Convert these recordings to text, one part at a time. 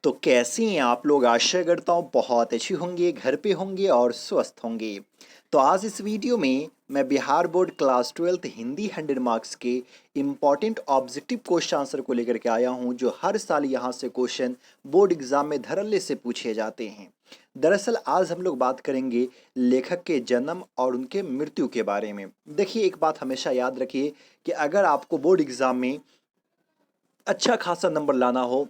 तो कैसी हैं आप लोग? आशा करता हूँ बहुत अच्छी होंगे, घर पे होंगे और स्वस्थ होंगे। तो आज इस वीडियो में मैं Bihar board class 12th Hindi 100 marks के इम्पॉर्टेंट ऑब्जेक्टिव क्वेश्चन आंसर को लेकर के आया हूँ, जो हर साल यहाँ से क्वेश्चन बोर्ड एग्जाम में धड़ल्ले से पूछे जाते हैं। दरअसल आज हम लोग बात करेंगे लेखक के जन्म और उनके मृत्यु के बारे में। देखिए, एक बात हमेशा याद रखिए कि अगर आपको बोर्ड एग्जाम में अच्छा खासा नंबर लाना हो,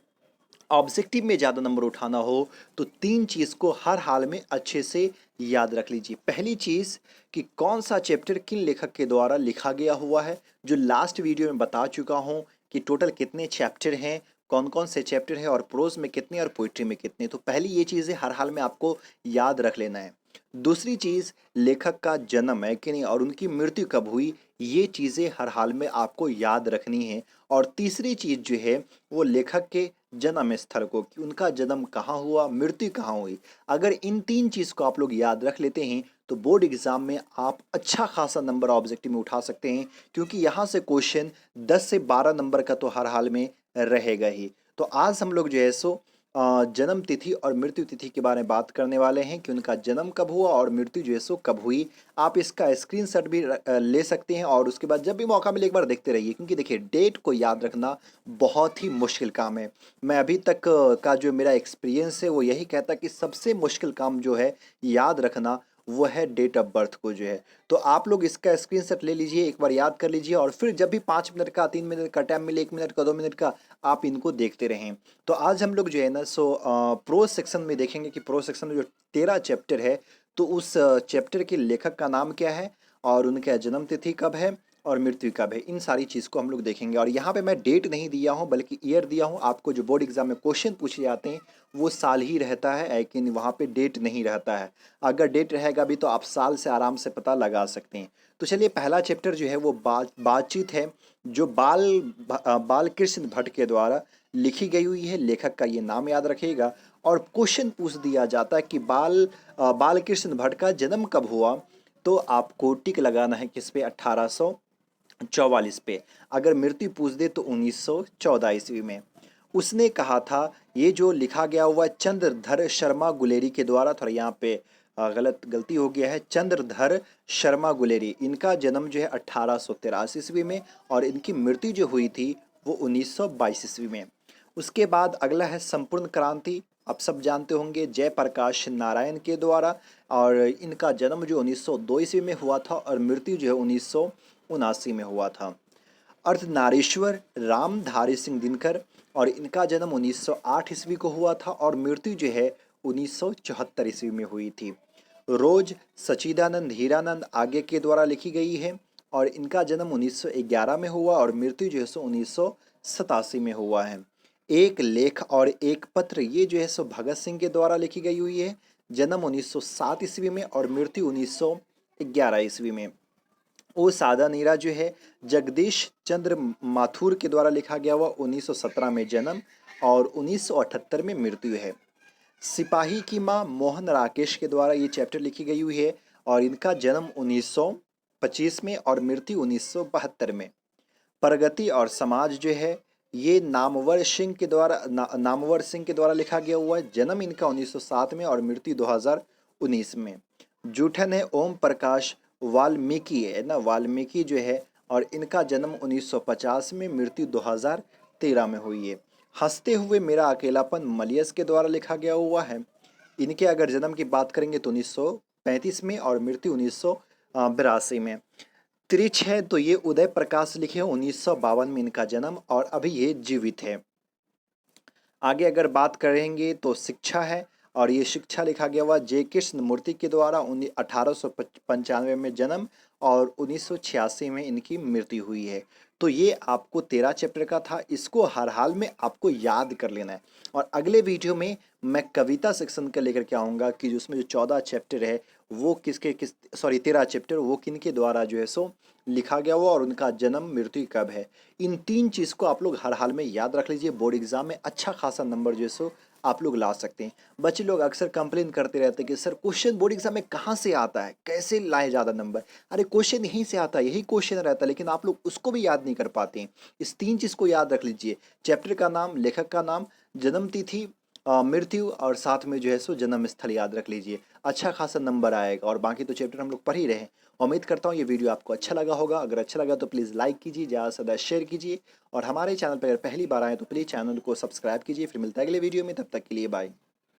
ऑब्जेक्टिव में ज़्यादा नंबर उठाना हो, तो तीन चीज़ को हर हाल में अच्छे से याद रख लीजिए। पहली चीज़ कि कौन सा चैप्टर किन लेखक के द्वारा लिखा गया हुआ है, जो लास्ट वीडियो में बता चुका हूँ कि टोटल कितने चैप्टर हैं, कौन कौन से चैप्टर हैं और प्रोज में कितने और पोइट्री में कितने। तो पहली ये चीज़ें हर हाल में आपको याद रख लेना है। दूसरी चीज़, लेखक का जन्म है कि नहीं और उनकी मृत्यु कब हुई, ये चीज़ें हर हाल में आपको याद रखनी है। और तीसरी चीज़ जो है वो लेखक के जन्म स्थल को, कि उनका जन्म कहाँ हुआ, मृत्यु कहाँ हुई। अगर इन तीन चीज़ को आप लोग याद रख लेते हैं तो बोर्ड एग्जाम में आप अच्छा खासा नंबर ऑब्जेक्टिव में उठा सकते हैं, क्योंकि यहाँ से क्वेश्चन 10 से 12 नंबर का तो हर हाल में रहेगा ही। तो आज हम लोग जो है सो जन्म तिथि और मृत्यु तिथि के बारे में बात करने वाले हैं कि उनका जन्म कब हुआ और मृत्यु जो है सो कब हुई। आप इसका स्क्रीनशॉट भी ले सकते हैं और उसके बाद जब भी मौका मिले एक बार देखते रहिए, क्योंकि देखिए डेट को याद रखना बहुत ही मुश्किल काम है। मैं अभी तक का जो मेरा एक्सपीरियंस है वो यही कहता है कि सबसे मुश्किल काम जो है याद रखना वो है डेट ऑफ बर्थ को जो है। तो आप लोग इसका स्क्रीनशॉट ले लीजिए, एक बार याद कर लीजिए और फिर जब भी 5 मिनट का, 3 मिनट का टाइम मिले, 1 मिनट का, 2 मिनट का, आप इनको देखते रहें। तो आज हम लोग जो है ना सो प्रो सेक्शन में देखेंगे कि प्रो सेक्शन में जो 13 चैप्टर है, तो उस चैप्टर के लेखक का नाम क्या है और उनका जन्म तिथि कब है और मृत्यु कब है, इन सारी चीज़ को हम लोग देखेंगे। और यहाँ पे मैं डेट नहीं दिया हूँ बल्कि ईयर दिया हूँ। आपको जो बोर्ड एग्जाम में क्वेश्चन पूछे जाते हैं वो साल ही रहता है, लेकिन वहाँ पे डेट नहीं रहता है। अगर डेट रहेगा भी तो आप साल से आराम से पता लगा सकते हैं। तो चलिए, पहला चैप्टर जो है वो बातचीत है, जो बाल कृष्ण भट्ट के द्वारा लिखी गई हुई है। लेखक का ये नाम याद रखिएगा। और क्वेश्चन पूछ दिया जाता है कि बाल कृष्ण भट्ट का जन्म कब हुआ, तो आपको टिक लगाना है किस पे, 1844 पे। अगर मृत्यु पूछ दे तो 1914 ईस्वी में। उसने कहा था, ये जो लिखा गया हुआ चंद्रधर शर्मा गुलेरी के द्वारा, थोड़ा यहाँ पे गलती हो गया है, चंद्रधर शर्मा गुलेरी, इनका जन्म जो है 1883 ईस्वी में और इनकी मृत्यु जो हुई थी वो 1922 ईस्वी में। उसके बाद अगला है संपूर्ण क्रांति। आप सब जानते होंगे, जयप्रकाश नारायण के द्वारा, और इनका जन्म जो 1902 ईस्वी में हुआ था और मृत्यु जो है 1979 में हुआ था। अर्धनारीश्वर रामधारी सिंह दिनकर, और इनका जन्म 1908 ईस्वी को हुआ था और मृत्यु जो है 1974 ईस्वी में हुई थी। रोज सच्चिदानंद हीरानंद आगे के द्वारा लिखी गई है और इनका जन्म 1911 में हुआ और मृत्यु जो है सो 1987 में हुआ है। एक लेख और एक पत्र, ये जो है सो भगत सिंह के द्वारा लिखी गई हुई है। जन्म 1907 ईस्वी में और मृत्यु 1911 ईस्वी में। ओ सादा नीरा जो है जगदीश चंद्र माथुर के द्वारा लिखा गया हुआ, 1917 में जन्म और 1978 में मृत्यु है। सिपाही की माँ मोहन राकेश के द्वारा ये चैप्टर लिखी गई हुई है और इनका जन्म 1925 में और मृत्यु 1972 में। प्रगति और समाज जो है ये नामवर सिंह के द्वारा लिखा गया हुआ है। जन्म इनका 1907 में और मृत्यु 2019 में। जूठन है ओम प्रकाश वाल्मीकि, है ना, वाल्मीकि जो है, और इनका जन्म 1950 में, मृत्यु 2013 में हुई है। हंसते हुए मेरा अकेलापन मलियस के द्वारा लिखा गया हुआ है। इनके अगर जन्म की बात करेंगे तो 1935 में और मृत्यु 1982 में। त्रिछ है तो ये उदय प्रकाश लिखे हैं, 1952 में इनका जन्म और अभी ये जीवित है। आगे अगर बात करेंगे तो शिक्षा है और ये शिक्षा लिखा गया हुआ जय कृष्ण मूर्ति के द्वारा, 1895 में जन्म और 1986 में इनकी मृत्यु हुई है। तो ये आपको 13 चैप्टर का था, इसको हर हाल में आपको याद कर लेना है। और अगले वीडियो में मैं कविता सेक्शन का लेकर के आऊँगा कि उसमें जो 14 चैप्टर है वो किसके 13 चैप्टर वो किन के द्वारा जो है सो लिखा गया हुआ और उनका जन्म मृत्यु कब है। इन तीन चीज़ को आप लोग हर हाल में याद रख लीजिए, बोर्ड एग्जाम में अच्छा खासा नंबर जो है सो आप लोग ला सकते हैं। बच्चे लोग अक्सर कंप्लेन करते रहते हैं कि सर क्वेश्चन बोर्ड एग्जाम में कहाँ से आता है, कैसे लाए ज़्यादा नंबर। अरे क्वेश्चन यहीं से आता है, यही क्वेश्चन रहता है, लेकिन आप लोग उसको भी याद नहीं कर पाते हैं। इस तीन चीज़ को याद रख लीजिए, चैप्टर का नाम, लेखक का नाम, जन्म तिथि मृत्यु और साथ में जो है सो जन्म स्थल याद रख लीजिए। अच्छा खासा नंबर आएगा और बाकी तो चैप्टर हम लोग पढ़ ही रहे हैं। उम्मीद करता हूँ ये वीडियो आपको अच्छा लगा होगा। अगर अच्छा लगा तो प्लीज़ लाइक कीजिए, ज़्यादा से ज़्यादा शेयर कीजिए और हमारे चैनल पर अगर पहली बार आए तो प्लीज़ चैनल को सब्सक्राइब कीजिए। फिर मिलता है अगले वीडियो में, तब तक के लिए बाय।